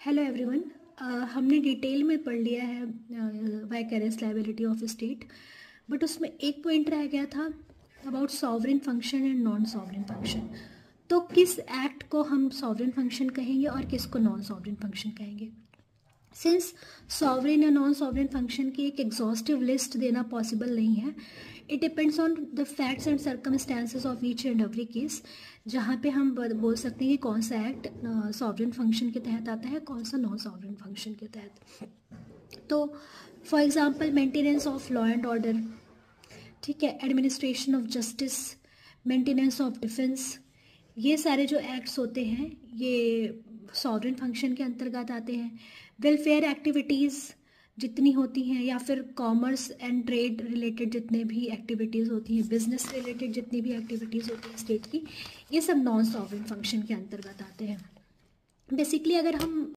Hello everyone. हमने detail में पढ़ लिया है vicarious liability of state, but उसमें एक पॉइंट रह गया था about sovereign function and non sovereign function. तो किस एक्ट को हम सॉवरेन फंक्शन कहेंगे और किसको नॉन सॉवरेन फंक्शन कहेंगे। सिंस सॉवरेन या नॉन सॉवरेन फंक्शन की एक एग्जॉस्टिव लिस्ट देना पॉसिबल नहीं है, it depends on the facts and circumstances of each and every case, जहाँ पे हम बोल सकते हैं कि कौन सा एक्ट सॉवरेन फंक्शन के तहत आता है, कौन सा नॉन सॉवरेन फंक्शन के तहत। तो for example maintenance of law and order, ठीक है, administration of justice, maintenance of defence, ये सारे जो एक्ट्स होते हैं ये सॉवरेन फंक्शन के अंतर्गत आते हैं। वेलफेयर एक्टिविटीज़ जितनी होती हैं या फिर कॉमर्स एंड ट्रेड रिलेटेड जितने भी एक्टिविटीज़ होती हैं, बिजनेस रिलेटेड जितनी भी एक्टिविटीज़ होती हैं स्टेट की, ये सब नॉन सॉवरेन फंक्शन के अंतर्गत आते हैं। बेसिकली अगर हम